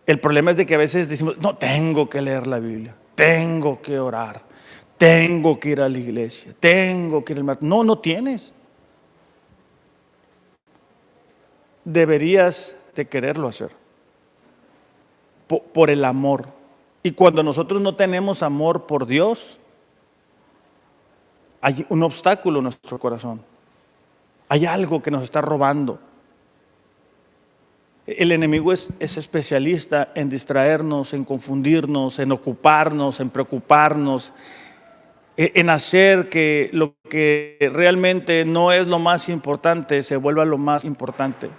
El problema es de que a veces decimos: no, tengo que leer la Biblia, tengo que orar, tengo que ir a la iglesia, tengo que ir al matrimonio. No tienes. Deberías de quererlo hacer por el amor. Y cuando nosotros no tenemos amor por Dios, hay un obstáculo en nuestro corazón. Hay algo que nos está robando. El enemigo es especialista en distraernos, en confundirnos, en ocuparnos, en preocuparnos, en hacer que lo que realmente no es lo más importante se vuelva lo más importante.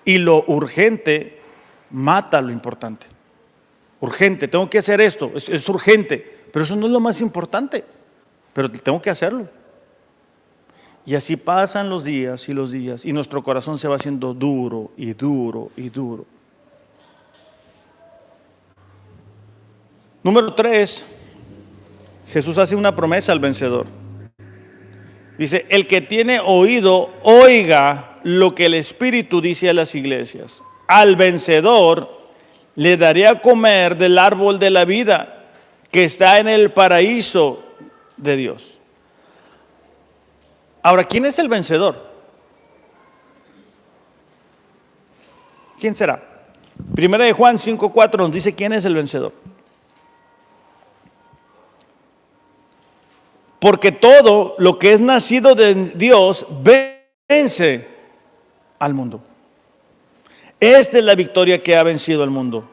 Y lo urgente mata lo importante. Urgente, tengo que hacer esto, es urgente, pero eso no es lo más importante. Pero tengo que hacerlo. Y así pasan los días y nuestro corazón se va haciendo duro y duro y duro. Número 3, Jesús hace una promesa al vencedor. Dice: el que tiene oído, oiga lo que el Espíritu dice a las iglesias. Al vencedor le daré a comer del árbol de la vida que está en el paraíso de Dios. Ahora, ¿quién es el vencedor? ¿Quién será? Primera de Juan 5:4 nos dice quién es el vencedor. Porque todo lo que es nacido de Dios vence al mundo. Esta es la victoria que ha vencido al mundo: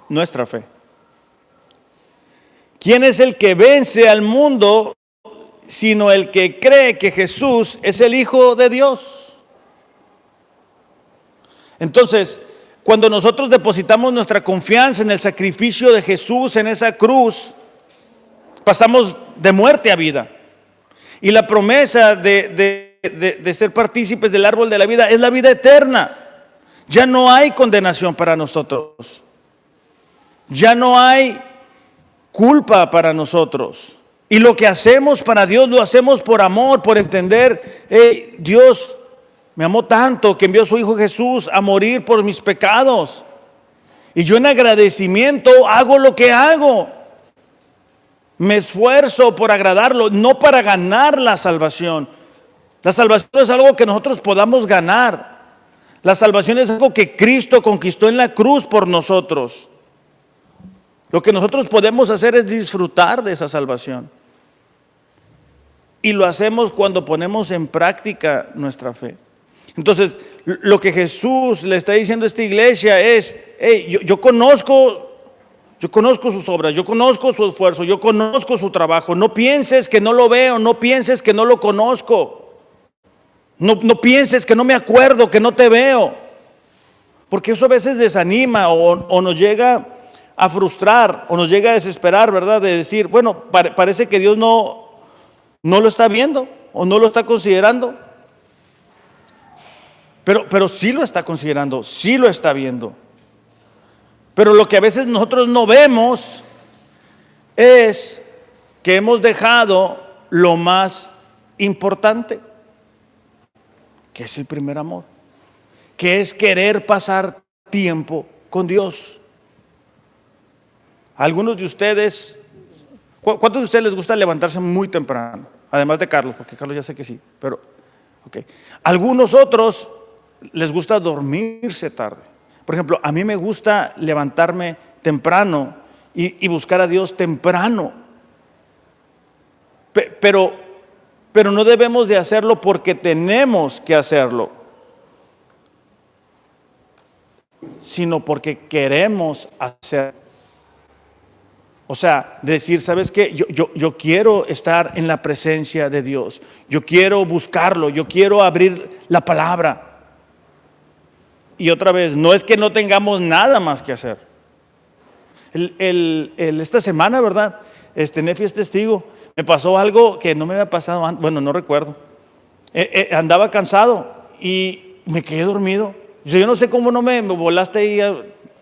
nuestra fe. ¿Quién es el que vence al mundo sino el que cree que Jesús es el Hijo de Dios? Entonces, cuando nosotros depositamos nuestra confianza en el sacrificio de Jesús en esa cruz, pasamos de muerte a vida. Y la promesa de ser partícipes del árbol de la vida es la vida eterna. Ya no hay condenación para nosotros. Ya no hay culpa para nosotros. Y lo que hacemos para Dios lo hacemos por amor, por entender, Dios me amó tanto que envió a su Hijo Jesús a morir por mis pecados. Y yo en agradecimiento hago lo que hago. Me esfuerzo por agradarlo, no para ganar la salvación. La salvación no es algo que nosotros podamos ganar. La salvación es algo que Cristo conquistó en la cruz por nosotros. Lo que nosotros podemos hacer es disfrutar de esa salvación. Y lo hacemos cuando ponemos en práctica nuestra fe. Entonces, lo que Jesús le está diciendo a esta iglesia es, yo conozco sus obras, yo conozco su esfuerzo, yo conozco su trabajo. No pienses que no lo veo, no pienses que no lo conozco. No pienses que no me acuerdo, que no te veo. Porque eso a veces desanima o nos llega a frustrar o nos llega a desesperar, ¿verdad? De decir, bueno, parece que Dios no lo está viendo o no lo está considerando. Pero sí lo está considerando, sí lo está viendo. Pero lo que a veces nosotros no vemos es que hemos dejado lo más importante, que es el primer amor, que es querer pasar tiempo con Dios. Algunos de ustedes, ¿cuántos de ustedes les gusta levantarse muy temprano? Además de Carlos, porque Carlos ya sé que sí, pero ok. Algunos otros les gusta dormirse tarde. Por ejemplo, a mí me gusta levantarme temprano y buscar a Dios temprano. Pero no debemos de hacerlo porque tenemos que hacerlo, sino porque queremos hacerlo. O sea, decir, ¿sabes qué? Yo quiero estar en la presencia de Dios. Yo quiero buscarlo, yo quiero abrir la palabra. Y otra vez, no es que no tengamos nada más que hacer. Esta semana, ¿verdad? Nefi es testigo. Me pasó algo que no me había pasado antes. Bueno, no recuerdo. Andaba cansado y me quedé dormido. Yo no sé cómo no me volaste ahí.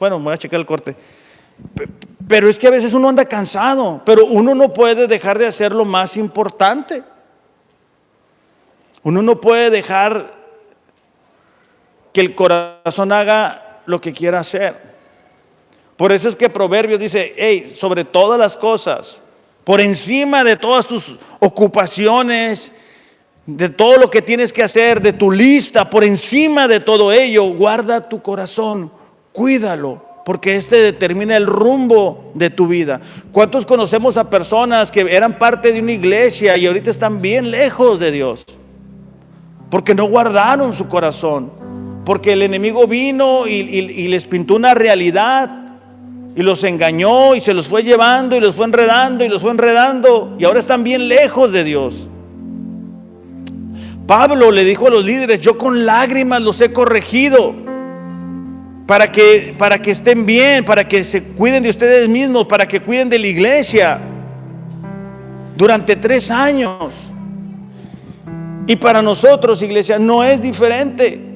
Bueno, me voy a checar el corte. Pero es que a veces uno anda cansado, pero uno no puede dejar de hacer lo más importante. Uno no puede dejar que el corazón haga lo que quiera hacer. Por eso es que Proverbios dice, sobre todas las cosas, por encima de todas tus ocupaciones, de todo lo que tienes que hacer, de tu lista, por encima de todo ello, guarda tu corazón, cuídalo, porque determina el rumbo de tu vida. ¿Cuántos conocemos a personas que eran parte de una iglesia y ahorita están bien lejos de Dios? Porque no guardaron su corazón, porque el enemigo vino y les pintó una realidad y los engañó y se los fue llevando y los fue enredando y los fue enredando y ahora están bien lejos de Dios. Pablo le dijo a los líderes, yo con lágrimas los he corregido para que estén bien, para que se cuiden de ustedes mismos, para que cuiden de la iglesia durante 3 años. Y para nosotros, iglesia, no es diferente.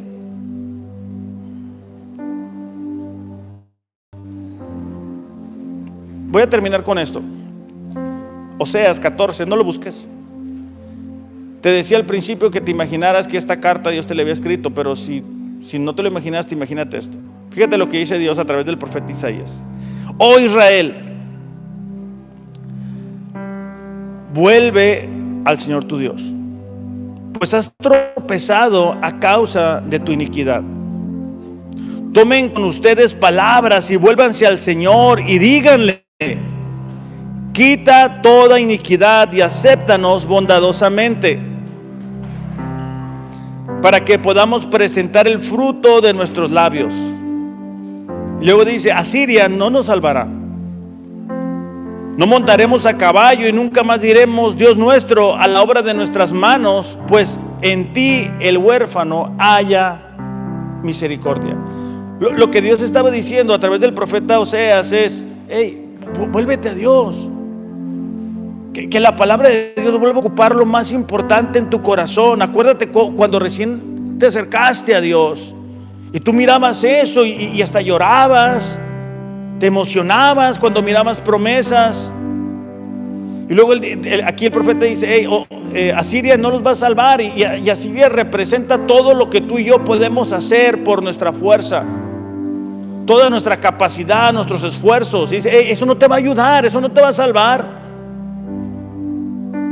Voy a terminar con esto. Oseas 14, no lo busques. Te decía al principio que te imaginaras que esta carta Dios te la había escrito, pero si no te lo imaginaste, imagínate esto. Fíjate lo que dice Dios a través del profeta Isaías. Oh Israel, vuelve al Señor tu Dios, pues has tropezado a causa de tu iniquidad. Tomen con ustedes palabras y vuélvanse al Señor y díganle, quita toda iniquidad y acéptanos bondadosamente, para que podamos presentar el fruto de nuestros labios. Luego dice, Asiria no nos salvará. No montaremos a caballo y nunca más diremos, Dios nuestro, a la obra de nuestras manos, pues en ti el huérfano haya misericordia. Lo que Dios estaba diciendo a través del profeta Oseas es, vuélvete a Dios. Que la palabra de Dios vuelva a ocupar lo más importante en tu corazón. Acuérdate cuando recién te acercaste a Dios Y tú mirabas eso y hasta llorabas, te emocionabas cuando mirabas promesas. Y luego aquí el profeta dice, hey, Asiria no los va a salvar. Y Asiria representa todo lo que tú y yo podemos hacer por nuestra fuerza, toda nuestra capacidad, nuestros esfuerzos. Y dice, hey, eso no te va a ayudar, eso no te va a salvar.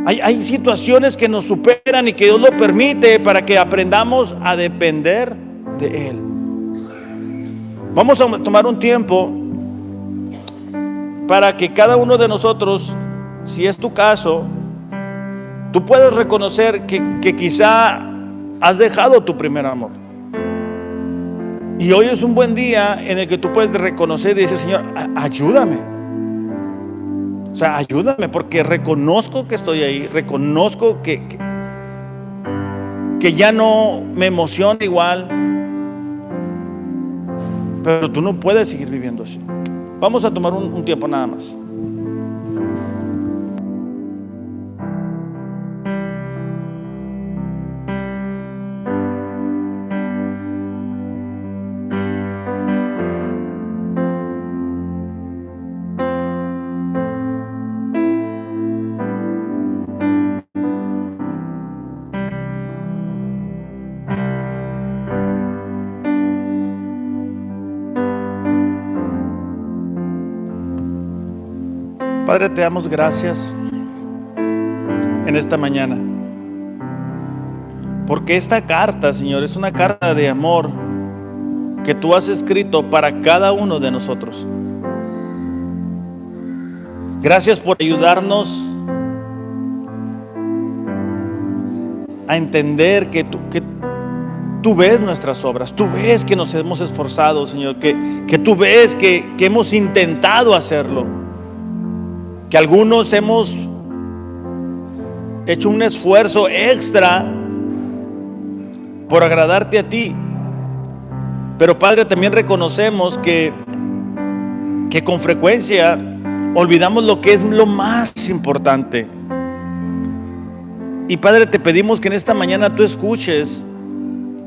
Hay situaciones que nos superan y que Dios lo permite para que aprendamos a depender de Él. Vamos a tomar un tiempo para que cada uno de nosotros, si es tu caso, tú puedes reconocer que quizá has dejado tu primer amor. Y hoy es un buen día en el que tú puedes reconocer y decir, Señor, ayúdame. O sea, ayúdame, porque reconozco que estoy ahí, reconozco que ya no me emociona igual, pero tú no puedes seguir viviendo así. Vamos a tomar un tiempo nada más. Padre, te damos gracias en esta mañana, porque esta carta, Señor, es una carta de amor que tú has escrito para cada uno de nosotros. Gracias por ayudarnos a entender que tú ves nuestras obras, tú ves que nos hemos esforzado, Señor, que tú ves que hemos intentado hacerlo, que algunos hemos hecho un esfuerzo extra por agradarte a ti. Pero Padre, también reconocemos que con frecuencia olvidamos lo que es lo más importante. Y Padre, te pedimos que en esta mañana tú escuches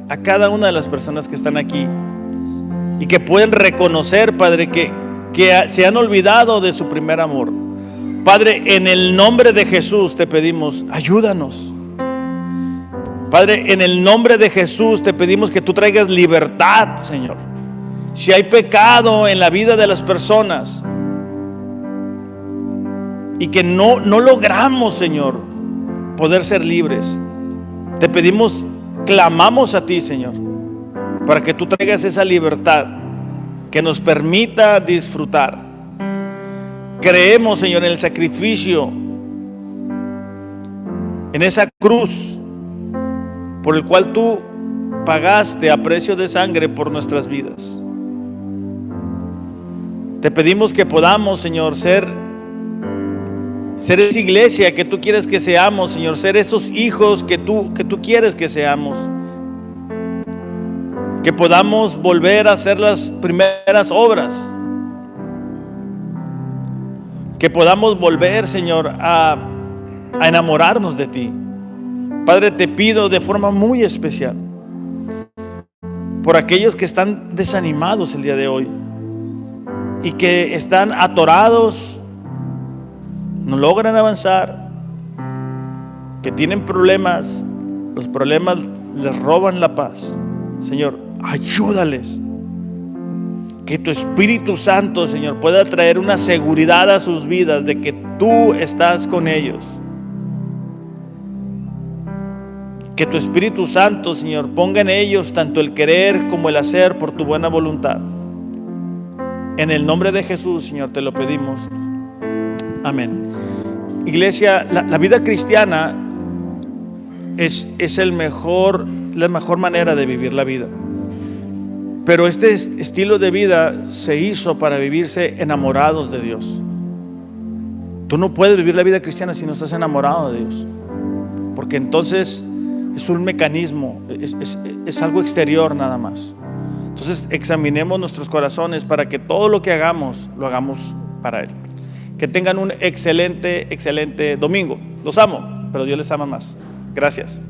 a cada una de las personas que están aquí y que pueden reconocer, Padre, que se han olvidado de su primer amor. Padre, en el nombre de Jesús te pedimos, ayúdanos. Padre, en el nombre de Jesús te pedimos que tú traigas libertad, Señor. Si hay pecado en la vida de las personas y que no logramos, Señor, poder ser libres, te pedimos, clamamos a ti, Señor, para que tú traigas esa libertad que nos permita disfrutar. Creemos, Señor, en el sacrificio, en esa cruz por el cual tú pagaste a precio de sangre por nuestras vidas. Te pedimos que podamos, Señor, ser esa iglesia que tú quieres que seamos, Señor, ser esos hijos que tú quieres que seamos. Que podamos volver a hacer las primeras obras. Que podamos volver, Señor, a enamorarnos de ti. Padre, te pido de forma muy especial por aquellos que están desanimados el día de hoy y que están atorados, no logran avanzar, que tienen problemas, los problemas les roban la paz. Señor, ayúdales. Que tu Espíritu Santo, Señor, pueda traer una seguridad a sus vidas de que tú estás con ellos. Que tu Espíritu Santo, Señor, ponga en ellos tanto el querer como el hacer por tu buena voluntad. En el nombre de Jesús, Señor, te lo pedimos. Amén. Iglesia, la vida cristiana es la mejor manera de vivir la vida. Pero este estilo de vida se hizo para vivirse enamorados de Dios. Tú no puedes vivir la vida cristiana si no estás enamorado de Dios, porque entonces es un mecanismo, es algo exterior nada más. Entonces examinemos nuestros corazones para que todo lo que hagamos, lo hagamos para Él. Que tengan un excelente domingo. Los amo, pero Dios les ama más. Gracias.